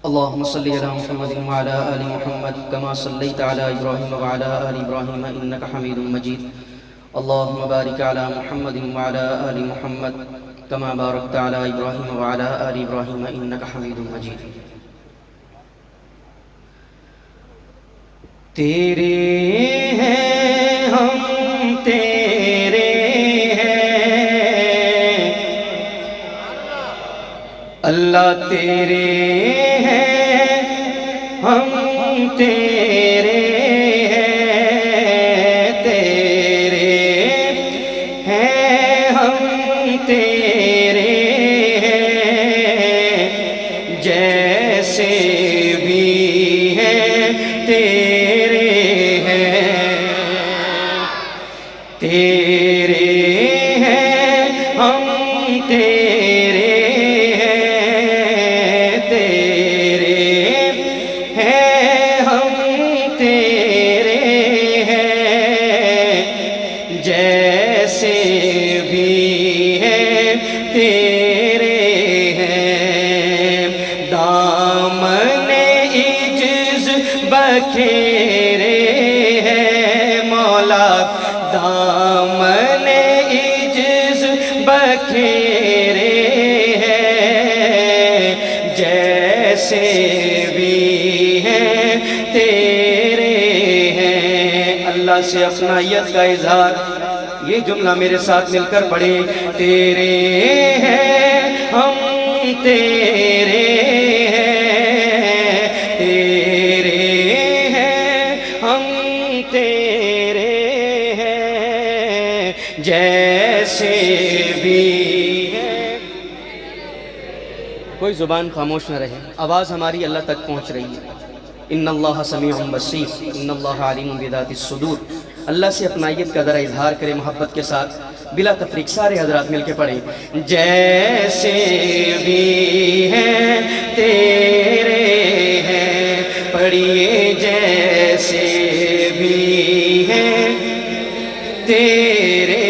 اللهم صل على محمد وعلى آل محمد كما صليت على إبراهيم وعلى آل إبراهيم إنك حميد مجيد. اللهم بارك على محمد وعلى آل محمد كما باركت على إبراهيم وعلى آل إبراهيم إنك حميد مجيد. تیرے ہیں ہم تیرے ہیں اللہ، تیرے ہیں ہم تیرے ہیں، تیرے ہیں ہم تیرے ہیں، جیسے بھی ہیں تیرے ہیں، تیرے ہیں ہم تیرے ہیں، تیرے ہیں ہم تیرے ہیں، جیسے بھی ہیں تیرے ہیں. دامن عجز بکھیرے ہیں مولا، دامن عجز بکھیرے ہیں، جیسے بھی ہیں تیرے ہیں. اللہ سے اپنائیت کا اظہار، یہ جملہ میرے ساتھ مل کر پڑھیں. تیرے ہیں ہم تیرے ہیں، تیرے ہیں ہم تیرے ہیں، جیسے بھی ہیں. کوئی زبان خاموش نہ رہے، آواز ہماری اللہ تک پہنچ رہی ہے. ان اللہ سمیع بصیر، ان اللہ علیم بذات الصدور. اللہ سے اپنائیت کا ذرا اظہار کرے محبت کے ساتھ، بلا تفریق سارے حضرات مل کے پڑھیں. جیسے بھی ہیں تیرے ہیں، پڑھیے جیسے بھی ہیں تیرے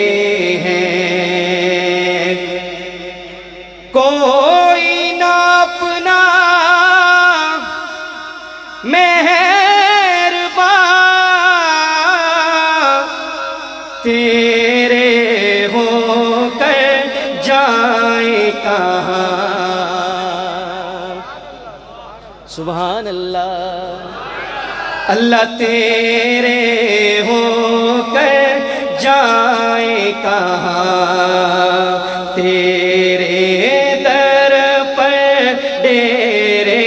ہیں، کوئی نہ اپنا مہربان تیرے ہو کر جائے کہاں. سبحان اللہ. اللہ تیرے ہو کر جائے کہاں، تیرے در پر ڈیرے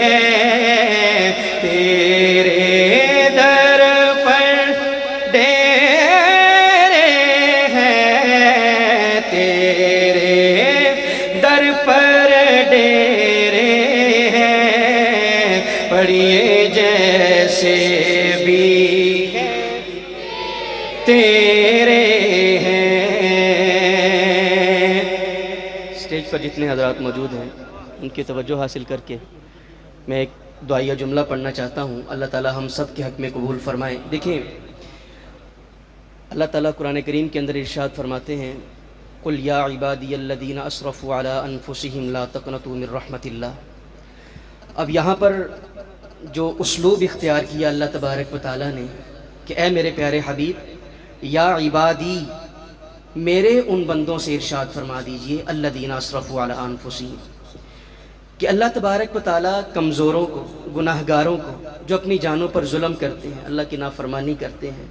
ہیں، تیرے در پر ڈیرے ہیں، تیرے در پر ڈیرے ہیں، پڑھیے جیسے بھی ہیں تیرے ہیں. اسٹیج پر جتنے حضرات موجود ہیں ان کی توجہ حاصل کر کے میں ایک دعائیہ جملہ پڑھنا چاہتا ہوں. اللہ تعالی ہم سب کے حق میں قبول فرمائے. دیکھیں اللہ تعالیٰ قرآن کریم کے اندر ارشاد فرماتے ہیں، قُلْ يَا عِبَادِيَ الَّذِينَ أَسْرَفُوا عَلَىٰ أَنفُسِهِمْ لَا تَقْنَطُوا مِن رَحْمَةِ اللَّهِ. اب یہاں پر جو اسلوب اختیار کیا اللہ تبارک و تعالیٰ نے کہ اے میرے پیارے حبیب، یا عبادی، میرے ان بندوں سے ارشاد فرما دیجئے الذین اسرفوا علی انفسہم، کہ اللہ تبارک و تعالیٰ کمزوروں کو، گناہگاروں کو، جو اپنی جانوں پر ظلم کرتے ہیں، اللہ کی نافرمانی کرتے ہیں،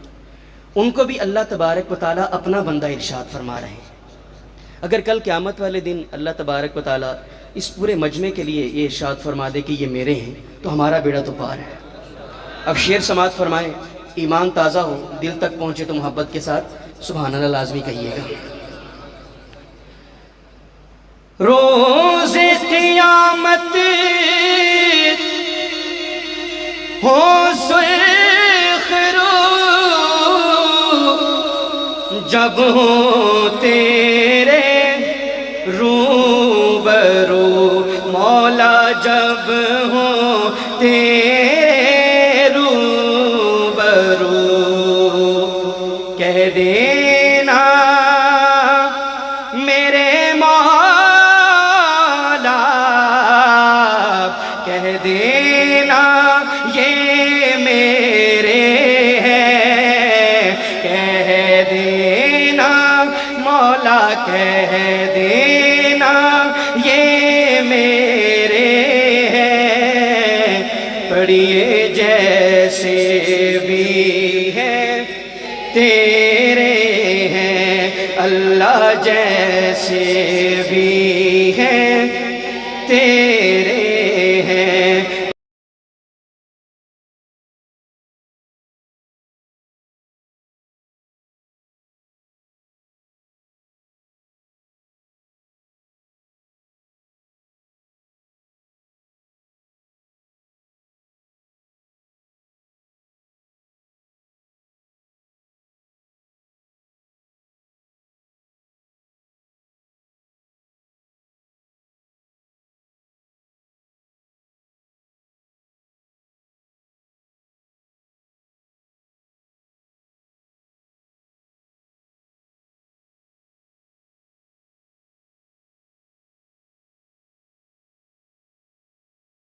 ان کو بھی اللہ تبارک و تعالیٰ اپنا بندہ ارشاد فرما رہے ہیں. اگر کل قیامت والے دن اللہ تبارک و تعالیٰ اس پورے مجمع کے لیے یہ ارشاد فرما دے کہ یہ میرے ہیں، تو ہمارا بیڑا تو پار ہے. اب شعر سماعت فرمائیں، ایمان تازہ ہو، دل تک پہنچے تو محبت کے ساتھ سبحان اللہ لازمی کہیے گا. روز قیامت ہو سرخ رو، جب ہو تیرے روبرو مولا، جب ہو تیرے روبرو، کہہ دینا میرے مولا، کہہ دینا یہ میرے ہیں، کہہ دینا مولا کہہ دینا یہ میرے ہیں، پڑھیے جیسے بھی ہیں تیرے ہیں، اللہ جیسے